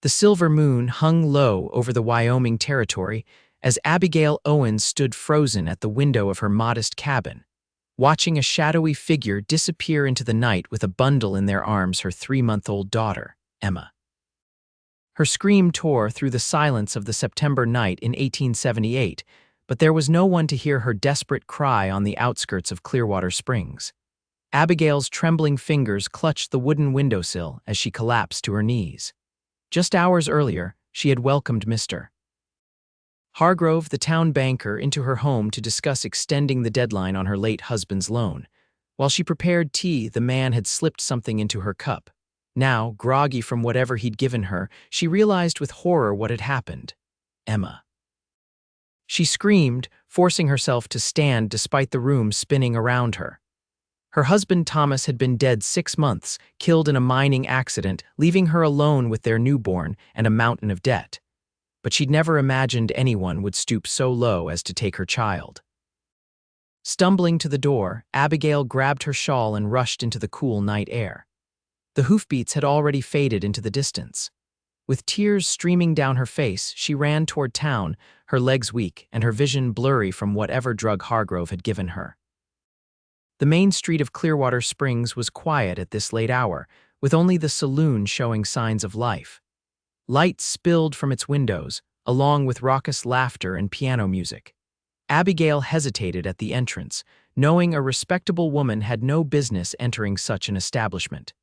The silver moon hung low over the Wyoming Territory as Abigail Owens stood frozen at the window of her modest cabin, watching a shadowy figure disappear into the night with a bundle in their arms, her 3-month-old daughter, Emma. Her scream tore through the silence of the September night in 1878, but there was no one to hear her desperate cry on the outskirts of Clearwater Springs. Abigail's trembling fingers clutched the wooden windowsill as she collapsed to her knees. Just hours earlier, she had welcomed Mr. Hargrove, the town banker, into her home to discuss extending the deadline on her late husband's loan. While she prepared tea, the man had slipped something into her cup. Now, groggy from whatever he'd given her, she realized with horror what had happened. Emma. She screamed, forcing herself to stand despite the room spinning around her. Her husband Thomas had been dead 6 months, killed in a mining accident, leaving her alone with their newborn and a mountain of debt. But she'd never imagined anyone would stoop so low as to take her child. Stumbling to the door, Abigail grabbed her shawl and rushed into the cool night air. The hoofbeats had already faded into the distance. With tears streaming down her face, she ran toward town, her legs weak and her vision blurry from whatever drug Hargrove had given her. The main street of Clearwater Springs was quiet at this late hour, with only the saloon showing signs of life. Light spilled from its windows, along with raucous laughter and piano music. Abigail hesitated at the entrance, knowing a respectable woman had no business entering such an establishment.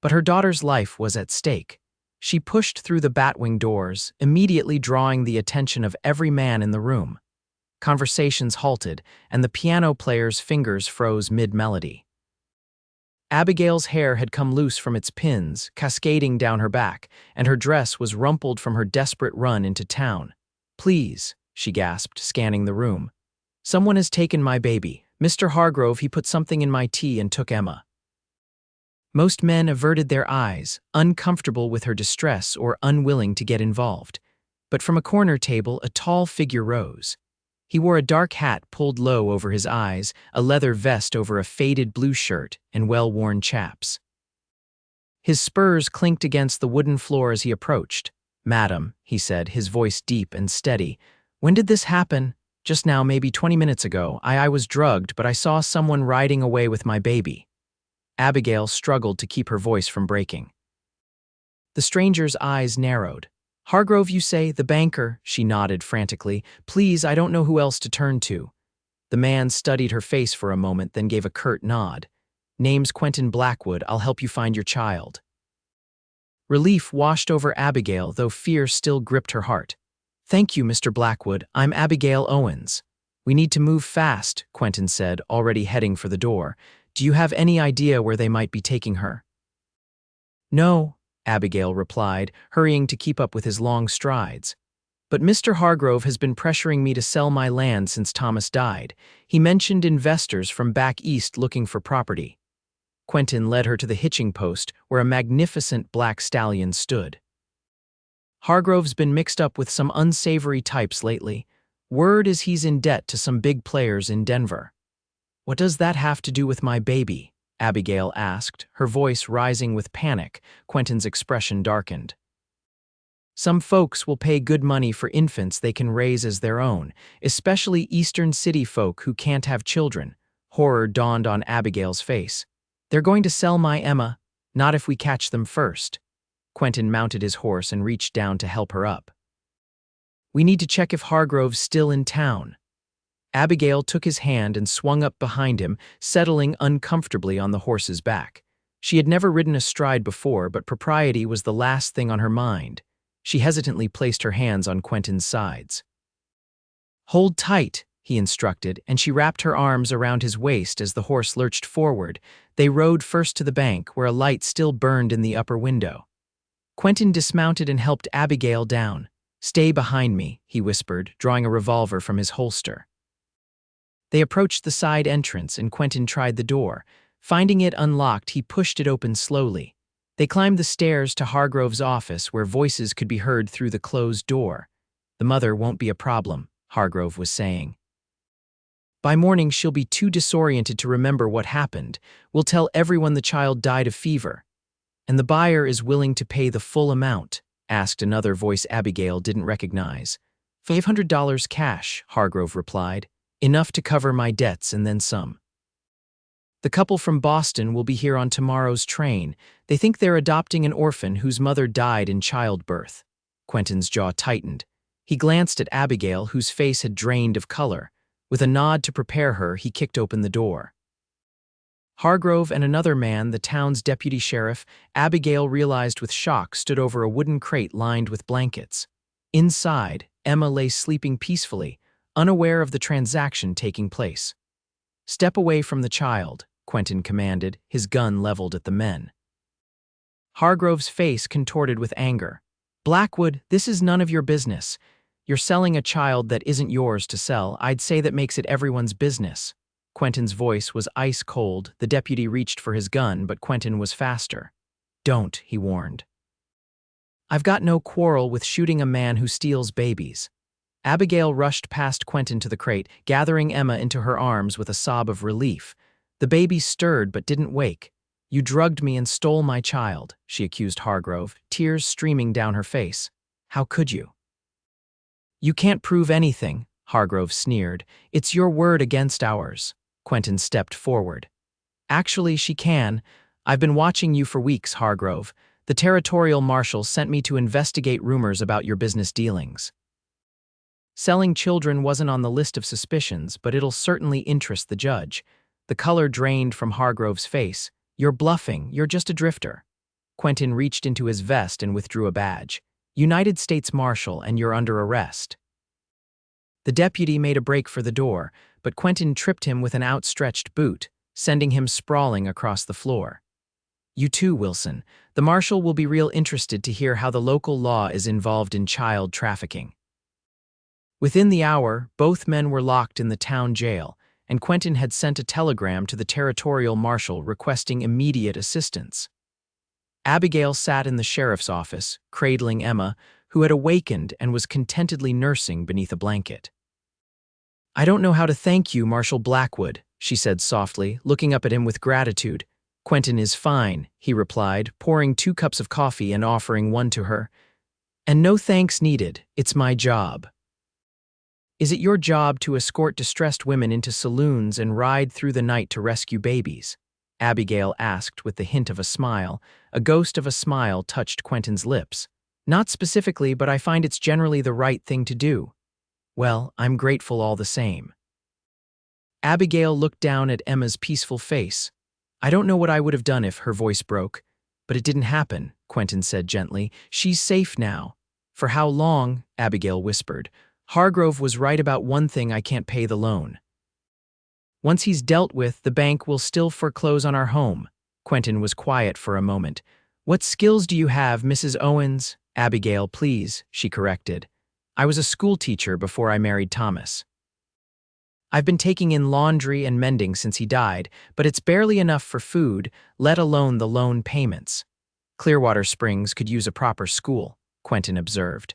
But her daughter's life was at stake. She pushed through the batwing doors, immediately drawing the attention of every man in the room. Conversations halted, and the piano player's fingers froze mid-melody. Abigail's hair had come loose from its pins, cascading down her back, and her dress was rumpled from her desperate run into town. "Please," she gasped, scanning the room. "Someone has taken my baby. Mr. Hargrove, he put something in my tea and took Emma." Most men averted their eyes, uncomfortable with her distress or unwilling to get involved. But from a corner table, a tall figure rose. He wore a dark hat pulled low over his eyes, a leather vest over a faded blue shirt, and well-worn chaps. His spurs clinked against the wooden floor as he approached. "Madam," he said, his voice deep and steady, "when did this happen?" "Just now, maybe 20 minutes ago. I was drugged, but I saw someone riding away with my baby." Abigail struggled to keep her voice from breaking. The stranger's eyes narrowed. "Hargrove, you say, the banker?" She nodded frantically. "Please, I don't know who else to turn to." The man studied her face for a moment, then gave a curt nod. "Name's Quentin Blackwood. I'll help you find your child." Relief washed over Abigail, though fear still gripped her heart. "Thank you, Mr. Blackwood. I'm Abigail Owens." "We need to move fast," Quentin said, already heading for the door. "Do you have any idea where they might be taking her?" "No," Abigail replied, hurrying to keep up with his long strides. "But Mr. Hargrove has been pressuring me to sell my land since Thomas died. He mentioned investors from back east looking for property." Quentin led her to the hitching post where a magnificent black stallion stood. "Hargrove's been mixed up with some unsavory types lately. Word is he's in debt to some big players in Denver." "What does that have to do with my baby?" Abigail asked, her voice rising with panic. Quentin's expression darkened. "Some folks will pay good money for infants they can raise as their own, especially Eastern City folk who can't have children." Horror dawned on Abigail's face. "They're going to sell my Emma, not if we catch them first." Quentin mounted his horse and reached down to help her up. "We need to check if Hargrove's still in town." Abigail took his hand and swung up behind him, settling uncomfortably on the horse's back. She had never ridden astride before, but propriety was the last thing on her mind. She hesitantly placed her hands on Quentin's sides. "Hold tight," he instructed, and she wrapped her arms around his waist as the horse lurched forward. They rode first to the bank, where a light still burned in the upper window. Quentin dismounted and helped Abigail down. "Stay behind me," he whispered, drawing a revolver from his holster. They approached the side entrance, and Quentin tried the door. Finding it unlocked, he pushed it open slowly. They climbed the stairs to Hargrove's office, where voices could be heard through the closed door. "The mother won't be a problem," Hargrove was saying. "By morning, she'll be too disoriented to remember what happened. We'll tell everyone the child died of fever." "And the buyer is willing to pay the full amount?" asked another voice Abigail didn't recognize. "$500 cash," Hargrove replied. "Enough to cover my debts and then some." "The couple from Boston will be here on tomorrow's train. They think they're adopting an orphan whose mother died in childbirth." Quentin's jaw tightened. He glanced at Abigail, whose face had drained of color. With a nod to prepare her, he kicked open the door. Hargrove and another man, the town's deputy sheriff, Abigail realized with shock, stood over a wooden crate lined with blankets. Inside, Emma lay sleeping peacefully, unaware of the transaction taking place. "Step away from the child," Quentin commanded, his gun leveled at the men. Hargrove's face contorted with anger. "Blackwood, this is none of your business. You're selling a child that isn't yours to sell. I'd say that makes it everyone's business." Quentin's voice was ice cold. The deputy reached for his gun, but Quentin was faster. "Don't," he warned. "I've got no quarrel with shooting a man who steals babies." Abigail rushed past Quentin to the crate, gathering Emma into her arms with a sob of relief. The baby stirred but didn't wake. "You drugged me and stole my child," she accused Hargrove, tears streaming down her face. "How could you?" "You can't prove anything," Hargrove sneered. "It's your word against ours." Quentin stepped forward. "Actually, she can. I've been watching you for weeks, Hargrove. The territorial marshal sent me to investigate rumors about your business dealings. Selling children wasn't on the list of suspicions, but it'll certainly interest the judge." The color drained from Hargrove's face. "You're bluffing. You're just a drifter." Quentin reached into his vest and withdrew a badge. "United States Marshal, and you're under arrest." The deputy made a break for the door, but Quentin tripped him with an outstretched boot, sending him sprawling across the floor. "You too, Wilson. The marshal will be real interested to hear how the local law is involved in child trafficking." Within the hour, both men were locked in the town jail, and Quentin had sent a telegram to the territorial marshal requesting immediate assistance. Abigail sat in the sheriff's office, cradling Emma, who had awakened and was contentedly nursing beneath a blanket. "I don't know how to thank you, Marshal Blackwood," she said softly, looking up at him with gratitude. "Quentin is fine," he replied, pouring 2 cups of coffee and offering one to her. "And no thanks needed. It's my job." "Is it your job to escort distressed women into saloons and ride through the night to rescue babies?" Abigail asked with the hint of a smile. A ghost of a smile touched Quentin's lips. "Not specifically, but I find it's generally the right thing to do." "Well, I'm grateful all the same." Abigail looked down at Emma's peaceful face. "I don't know what I would have done if," her voice broke. "But it didn't happen," Quentin said gently. "She's safe now." "For how long?" Abigail whispered. "Hargrove was right about one thing: I can't pay the loan. Once he's dealt with, the bank will still foreclose on our home." Quentin was quiet for a moment. "What skills do you have, Mrs. Owens?" "Abigail, please," she corrected. "I was a school teacher before I married Thomas. I've been taking in laundry and mending since he died, but it's barely enough for food, let alone the loan payments." "Clearwater Springs could use a proper school," Quentin observed.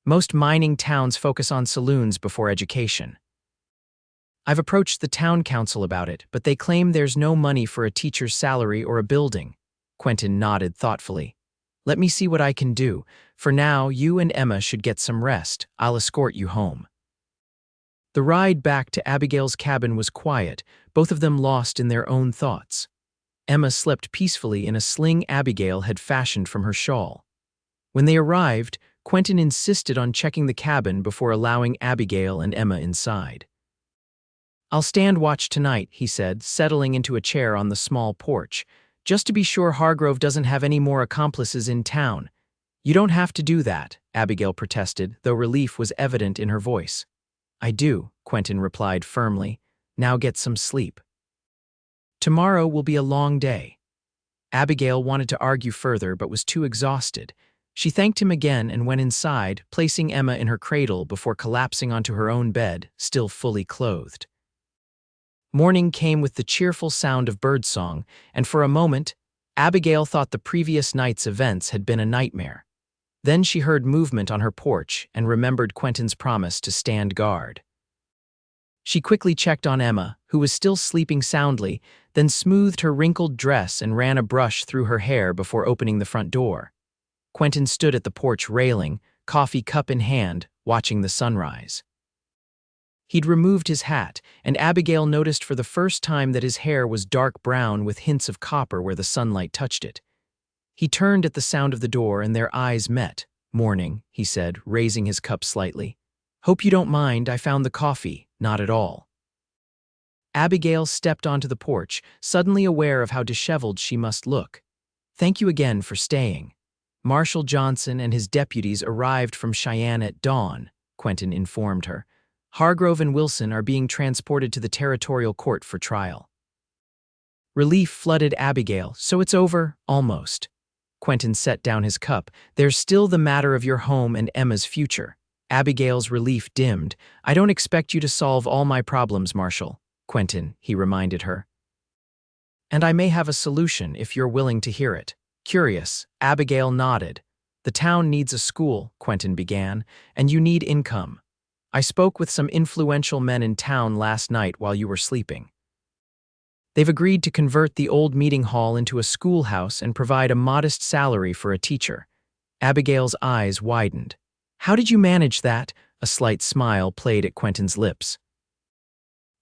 "Most mining towns focus on saloons before education." "I've approached the town council about it, but they claim there's no money for a teacher's salary or a building." Quentin nodded thoughtfully. "Let me see what I can do. For now, you and Emma should get some rest. I'll escort you home." The ride back to Abigail's cabin was quiet, both of them lost in their own thoughts. Emma slept peacefully in a sling Abigail had fashioned from her shawl. When they arrived, Quentin insisted on checking the cabin before allowing Abigail and Emma inside. "I'll stand watch tonight," he said, settling into a chair on the small porch, "just to be sure Hargrove doesn't have any more accomplices in town." "You don't have to do that," Abigail protested, though relief was evident in her voice. "I do," Quentin replied firmly. "Now get some sleep. Tomorrow will be a long day." Abigail wanted to argue further but was too exhausted. She thanked him again and went inside, placing Emma in her cradle before collapsing onto her own bed, still fully clothed. Morning came with the cheerful sound of birdsong, and for a moment, Abigail thought the previous night's events had been a nightmare. Then she heard movement on her porch and remembered Quentin's promise to stand guard. She quickly checked on Emma, who was still sleeping soundly, then smoothed her wrinkled dress and ran a brush through her hair before opening the front door. Quentin stood at the porch railing, coffee cup in hand, watching the sunrise. He'd removed his hat, and Abigail noticed for the first time that his hair was dark brown with hints of copper where the sunlight touched it. He turned at the sound of the door and their eyes met. "Morning," he said, raising his cup slightly. "Hope you don't mind, I found the coffee." "Not at all." Abigail stepped onto the porch, suddenly aware of how disheveled she must look. "Thank you again for staying." "Marshal Johnson and his deputies arrived from Cheyenne at dawn," Quentin informed her. "Hargrove and Wilson are being transported to the territorial court for trial." Relief flooded Abigail. "So it's over, almost." Quentin set down his cup. "There's still the matter of your home and Emma's future." Abigail's relief dimmed. "I don't expect you to solve all my problems, Marshal," Quentin, he reminded her. "And I may have a solution if you're willing to hear it." Curious, Abigail nodded. "The town needs a school," Quentin began, "and you need income. I spoke with some influential men in town last night while you were sleeping. They've agreed to convert the old meeting hall into a schoolhouse and provide a modest salary for a teacher." Abigail's eyes widened. "How did you manage that?" A slight smile played at Quentin's lips.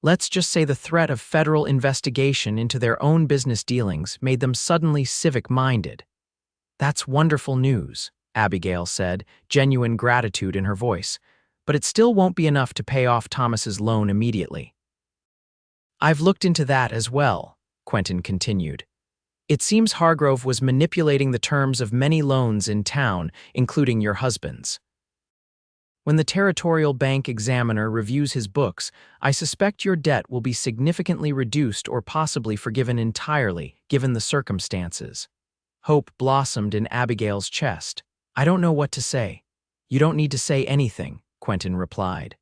"Let's just say the threat of federal investigation into their own business dealings made them suddenly civic-minded." "That's wonderful news," Abigail said, genuine gratitude in her voice. "But it still won't be enough to pay off Thomas's loan immediately." "I've looked into that as well," Quentin continued. "It seems Hargrove was manipulating the terms of many loans in town, including your husband's. When the Territorial Bank examiner reviews his books, I suspect your debt will be significantly reduced or possibly forgiven entirely, given the circumstances." Hope blossomed in Abigail's chest. "I don't know what to say." "You don't need to say anything," Quentin replied.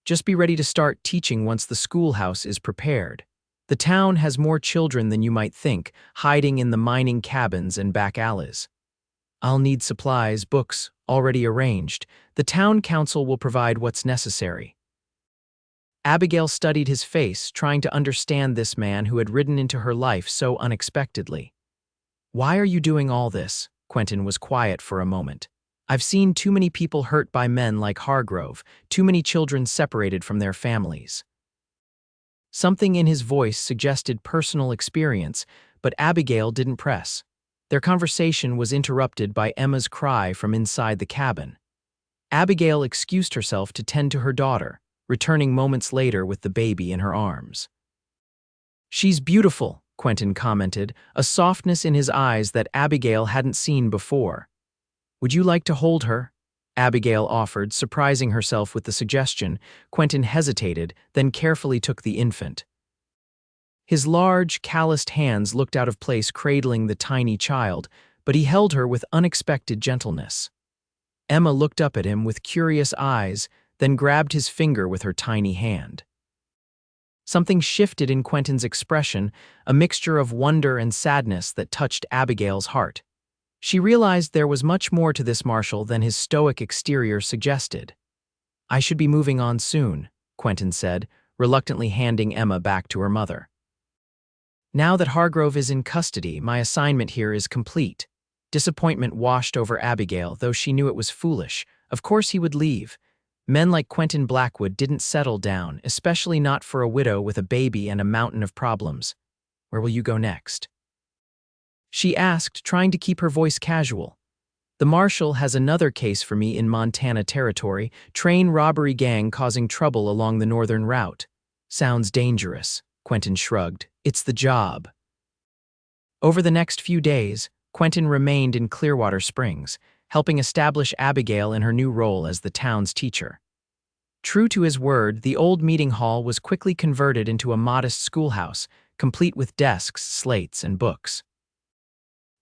"Just be ready to start teaching once the schoolhouse is prepared. The town has more children than you might think, hiding in the mining cabins and back alleys. I'll need supplies, books, already arranged. The town council will provide what's necessary." Abigail studied his face, trying to understand this man who had ridden into her life so unexpectedly. "Why are you doing all this?" Quentin was quiet for a moment. "I've seen too many people hurt by men like Hargrove, too many children separated from their families." Something in his voice suggested personal experience, but Abigail didn't press. Their conversation was interrupted by Emma's cry from inside the cabin. Abigail excused herself to tend to her daughter, returning moments later with the baby in her arms. "She's beautiful," Quentin commented, a softness in his eyes that Abigail hadn't seen before. "Would you like to hold her?" Abigail offered, surprising herself with the suggestion. Quentin hesitated, then carefully took the infant. His large, calloused hands looked out of place cradling the tiny child, but he held her with unexpected gentleness. Emma looked up at him with curious eyes, then grabbed his finger with her tiny hand. Something shifted in Quentin's expression, a mixture of wonder and sadness that touched Abigail's heart. She realized there was much more to this Marshal than his stoic exterior suggested. "I should be moving on soon," Quentin said, reluctantly handing Emma back to her mother. "Now that Hargrove is in custody, my assignment here is complete." Disappointment washed over Abigail, though she knew it was foolish. Of course he would leave. Men like Quentin Blackwood didn't settle down, especially not for a widow with a baby and a mountain of problems. "Where will you go next?" she asked, trying to keep her voice casual. "The Marshal has another case for me in Montana Territory, train robbery gang causing trouble along the northern route." "Sounds dangerous," Quentin shrugged. "It's the job." Over the next few days, Quentin remained in Clearwater Springs, helping establish Abigail in her new role as the town's teacher. True to his word, the old meeting hall was quickly converted into a modest schoolhouse, complete with desks, slates, and books.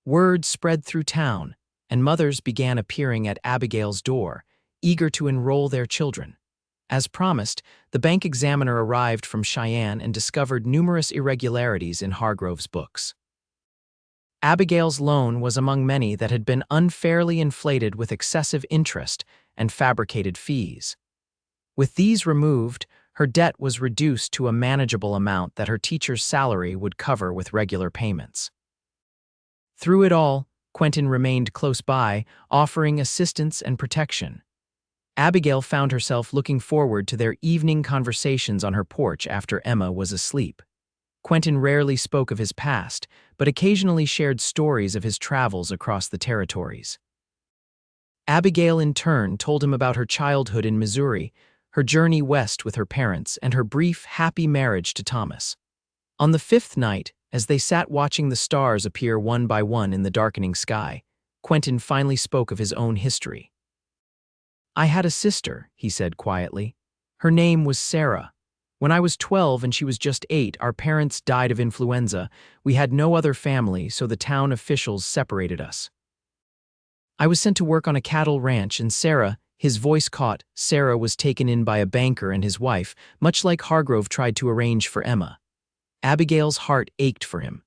Word spread through town, and mothers began appearing at Abigail's door, eager to enroll their children. As promised, the bank examiner arrived from Cheyenne and discovered numerous irregularities in Hargrove's books. Abigail's loan was among many that had been unfairly inflated with excessive interest and fabricated fees. With these removed, Her debt was reduced to a manageable amount that her teacher's salary would cover with regular payments. Through it all, Quentin remained close by, offering assistance and protection. Abigail found herself looking forward to their evening conversations on her porch after Emma was asleep. Quentin rarely spoke of his past, but occasionally shared stories of his travels across the territories. Abigail, in turn, told him about her childhood in Missouri, her journey west with her parents, and her brief, happy marriage to Thomas. On the fifth night, as they sat watching the stars appear one by one in the darkening sky, Quentin finally spoke of his own history. "I had a sister," he said quietly. "Her name was Sarah. When I was 12 and she was just 8, our parents died of influenza. We had no other family, so the town officials separated us. I was sent to work on a cattle ranch, and Sarah," his voice caught, "Sarah was taken in by a banker and his wife, much like Hargrove tried to arrange for Emma." Abigail's heart ached for him.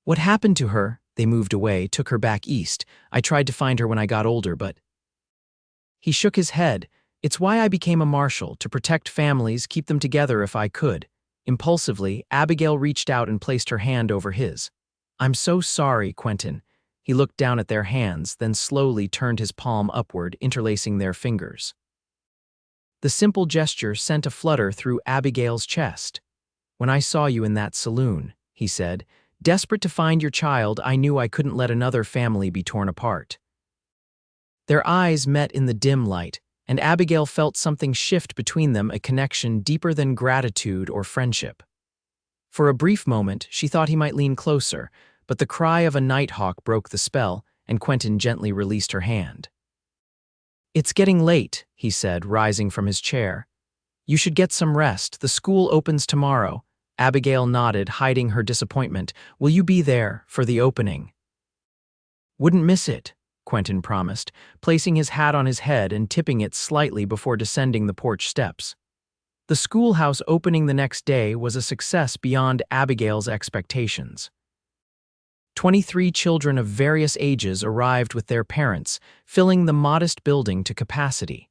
"What happened to her?" "They moved away, took her back east. I tried to find her when I got older, but—" He shook his head. "It's why I became a marshal, to protect families, keep them together if I could." Impulsively, Abigail reached out and placed her hand over his. "I'm so sorry, Quentin." He looked down at their hands, then slowly turned his palm upward, interlacing their fingers. The simple gesture sent a flutter through Abigail's chest. "When I saw you in that saloon," he said, "desperate to find your child, I knew I couldn't let another family be torn apart." Their eyes met in the dim light, and Abigail felt something shift between them, a connection deeper than gratitude or friendship. For a brief moment, she thought he might lean closer, but the cry of a nighthawk broke the spell, and Quentin gently released her hand. "It's getting late," he said, rising from his chair. "You should get some rest. The school opens tomorrow." Abigail nodded, hiding her disappointment. "Will you be there for the opening?" "Wouldn't miss it," Quentin promised, placing his hat on his head and tipping it slightly before descending the porch steps. The schoolhouse opening the next day was a success beyond Abigail's expectations. 23 children of various ages arrived with their parents, filling the modest building to capacity.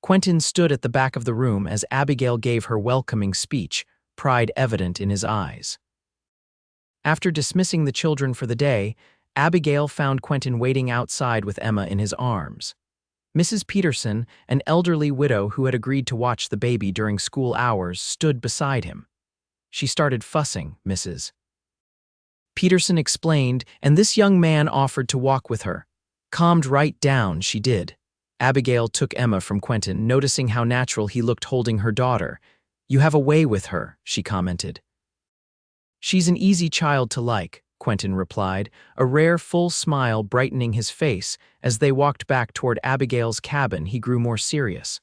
Quentin stood at the back of the room as Abigail gave her welcoming speech, pride evident in his eyes. After dismissing the children for the day, Abigail found Quentin waiting outside with Emma in his arms. Mrs. Peterson, an elderly widow who had agreed to watch the baby during school hours, stood beside him. She started fussing, Mrs. Peterson explained, and this young man offered to walk with her. Calmed right down, she did. Abigail took Emma from Quentin, noticing how natural he looked holding her daughter. "You have a way with her," she commented. "She's an easy child to like," Quentin replied, a rare full smile brightening his face. As they walked back toward Abigail's cabin, he grew more serious.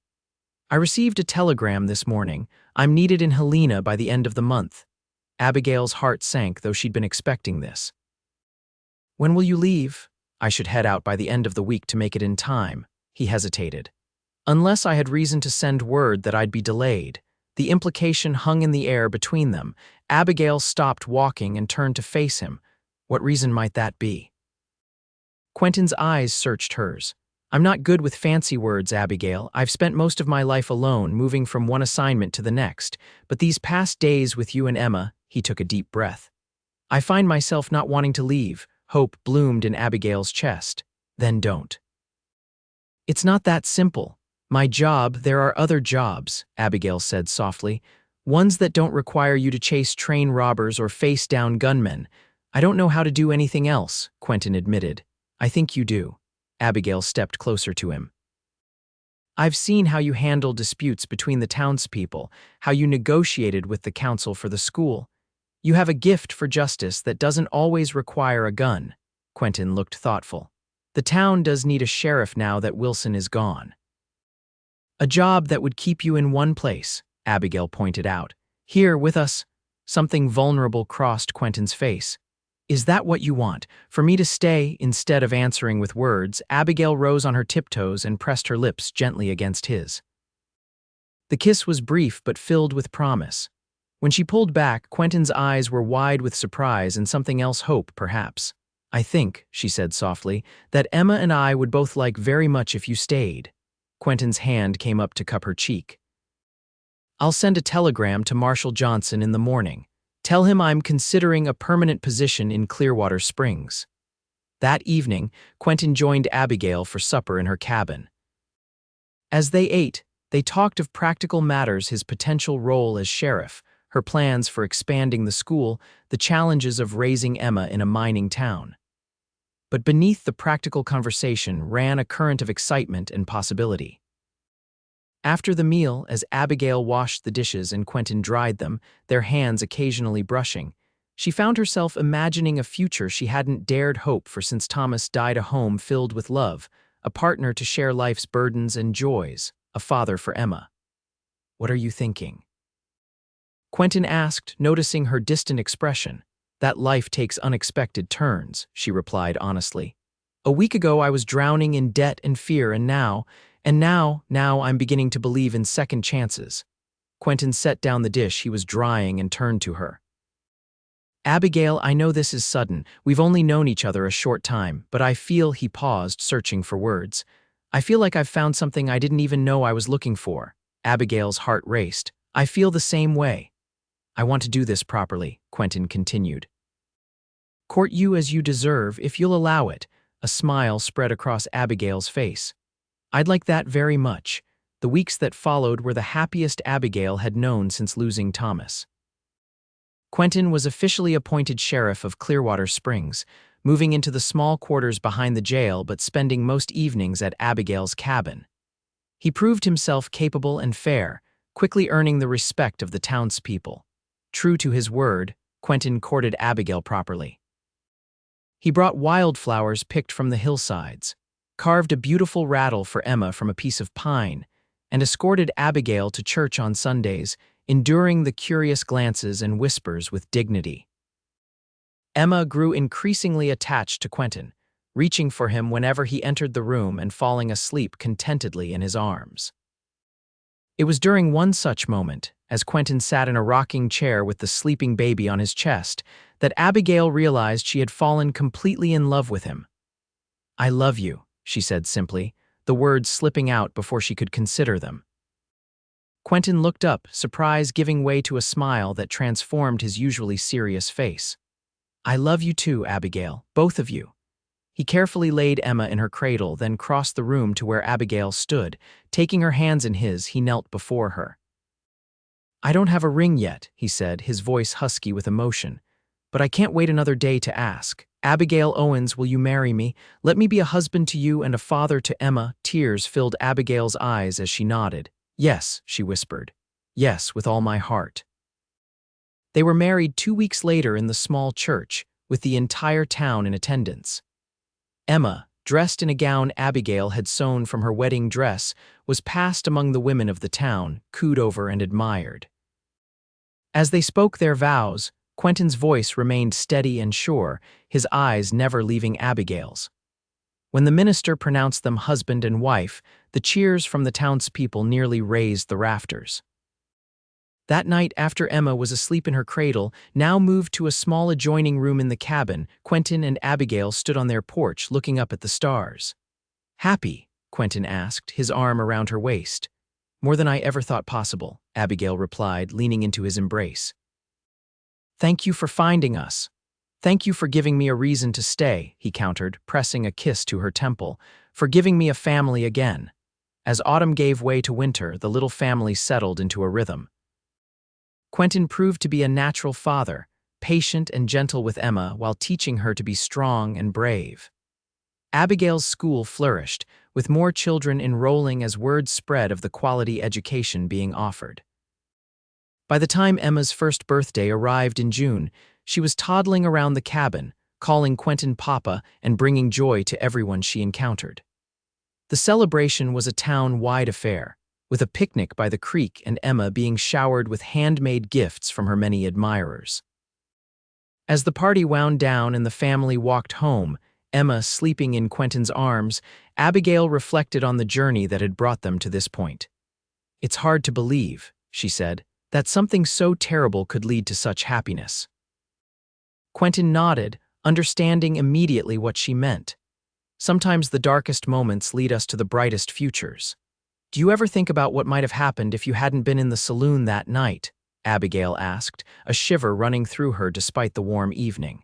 "I received a telegram this morning. I'm needed in Helena by the end of the month." Abigail's heart sank, though she'd been expecting this. "When will you leave?" "I should head out by the end of the week to make it in time." He hesitated. "Unless I had reason to send word that I'd be delayed." The implication hung in the air between them. Abigail stopped walking and turned to face him. What reason might that be? Quentin's eyes searched hers. "I'm not good with fancy words, Abigail. I've spent most of my life alone, moving from one assignment to the next. But these past days with you and Emma," he took a deep breath, "I find myself not wanting to leave." Hope bloomed in Abigail's chest. "Then don't." "It's not that simple. My job, there are other jobs," Abigail said softly. "Ones that don't require you to chase train robbers or face down gunmen." "I don't know how to do anything else," Quentin admitted. "I think you do." Abigail stepped closer to him. "I've seen how you handle disputes between the townspeople, how you negotiated with the council for the school. You have a gift for justice that doesn't always require a gun." Quentin looked thoughtful. "The town does need a sheriff now that Wilson is gone." "A job that would keep you in one place," Abigail pointed out. "Here with us." Something vulnerable crossed Quentin's face. "Is that what you want? For me to stay?" Instead of answering with words, Abigail rose on her tiptoes and pressed her lips gently against his. The kiss was brief but filled with promise. When she pulled back, Quentin's eyes were wide with surprise and something else, hope, perhaps. "I think," she said softly, "that Emma and I would both like very much if you stayed." Quentin's hand came up to cup her cheek. I'll send a telegram to Marshal Johnson in the morning. Tell him I'm considering a permanent position in Clearwater Springs." That evening, Quentin joined Abigail for supper in her cabin. As they ate, they talked of practical matters: his potential role as sheriff, her plans for expanding the school, the challenges of raising Emma in a mining town. But beneath the practical conversation ran a current of excitement and possibility. After the meal, as Abigail washed the dishes and Quentin dried them, their hands occasionally brushing, she found herself imagining a future she hadn't dared hope for since Thomas died: a home filled with love, a partner to share life's burdens and joys, a father for Emma. "What are you thinking?" Quentin asked, noticing her distant expression. "That life takes unexpected turns," she replied honestly. "A week ago I was drowning in debt and fear, and now I'm beginning to believe in second chances." Quentin set down the dish he was drying and turned to her. "Abigail, I know this is sudden. We've only known each other a short time, but I feel," he paused, searching for words. "I feel like I've found something I didn't even know I was looking for." Abigail's heart raced. "I feel the same way." "I want to do this properly," Quentin continued. "Court you as you deserve, if you'll allow it." A smile spread across Abigail's face. "I'd like that very much." The weeks that followed were the happiest Abigail had known since losing Thomas. Quentin was officially appointed sheriff of Clearwater Springs, moving into the small quarters behind the jail but spending most evenings at Abigail's cabin. He proved himself capable and fair, quickly earning the respect of the townspeople. True to his word, Quentin courted Abigail properly. He brought wildflowers picked from the hillsides, carved a beautiful rattle for Emma from a piece of pine, and escorted Abigail to church on Sundays, enduring the curious glances and whispers with dignity. Emma grew increasingly attached to Quentin, reaching for him whenever he entered the room and falling asleep contentedly in his arms. It was during one such moment, as Quentin sat in a rocking chair with the sleeping baby on his chest, that Abigail realized she had fallen completely in love with him. "I love you," she said simply, the words slipping out before she could consider them. Quentin looked up, surprise giving way to a smile that transformed his usually serious face. "I love you too, Abigail, both of you." He carefully laid Emma in her cradle, then crossed the room to where Abigail stood. Taking her hands in his, he knelt before her. "I don't have a ring yet," he said, his voice husky with emotion, "but I can't wait another day to ask. Abigail Owens, will you marry me? Let me be a husband to you and a father to Emma." Tears filled Abigail's eyes as she nodded. "Yes," she whispered. "Yes, with all my heart." They were married 2 weeks later in the small church, with the entire town in attendance. Emma, dressed in a gown Abigail had sewn from her wedding dress, was passed among the women of the town, cooed over and admired. As they spoke their vows, Quentin's voice remained steady and sure, his eyes never leaving Abigail's. When the minister pronounced them husband and wife, the cheers from the townspeople nearly raised the rafters. That night, after Emma was asleep in her cradle, now moved to a small adjoining room in the cabin, Quentin and Abigail stood on their porch looking up at the stars. "Happy?" Quentin asked, his arm around her waist. "More than I ever thought possible," Abigail replied, leaning into his embrace. "Thank you for finding us. Thank you for giving me a reason to stay," he countered, pressing a kiss to her temple, "for giving me a family again." As autumn gave way to winter, the little family settled into a rhythm. Quentin proved to be a natural father, patient and gentle with Emma while teaching her to be strong and brave. Abigail's school flourished, with more children enrolling as word spread of the quality education being offered. By the time Emma's first birthday arrived in June, she was toddling around the cabin, calling Quentin Papa and bringing joy to everyone she encountered. The celebration was a town-wide affair, with a picnic by the creek and Emma being showered with handmade gifts from her many admirers. As the party wound down and the family walked home, Emma sleeping in Quentin's arms, Abigail reflected on the journey that had brought them to this point. "It's hard to believe," she said, "that something so terrible could lead to such happiness." Quentin nodded, understanding immediately what she meant. Sometimes the darkest moments lead us to the brightest futures. Do you ever think about what might have happened if you hadn't been in the saloon that night? Abigail asked, a shiver running through her despite the warm evening.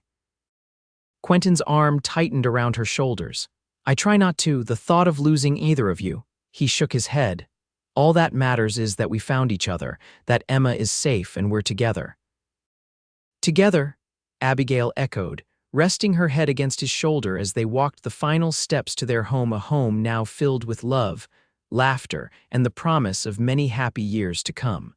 Quentin's arm tightened around her shoulders. I try not to, the thought of losing either of you. He shook his head. All that matters is that we found each other, that Emma is safe and we're together. Together, Abigail echoed, resting her head against his shoulder as they walked the final steps to their home, a home now filled with love, laughter, and the promise of many happy years to come.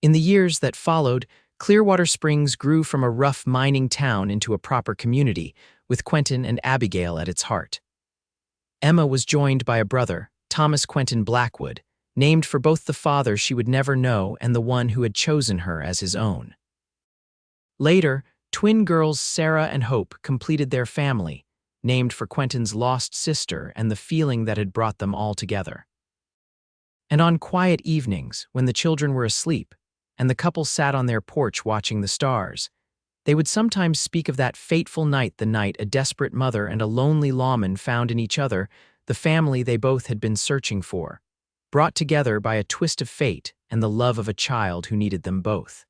In the years that followed, Clearwater Springs grew from a rough mining town into a proper community, with Quentin and Abigail at its heart. Emma was joined by a brother, Thomas Quentin Blackwood, named for both the father she would never know and the one who had chosen her as his own. Later, twin girls Sarah and Hope completed their family, named for Quentin's lost sister and the feeling that had brought them all together. And on quiet evenings, when the children were asleep, and the couple sat on their porch watching the stars, they would sometimes speak of that fateful night, the night a desperate mother and a lonely lawman found in each other the family they both had been searching for, brought together by a twist of fate and the love of a child who needed them both.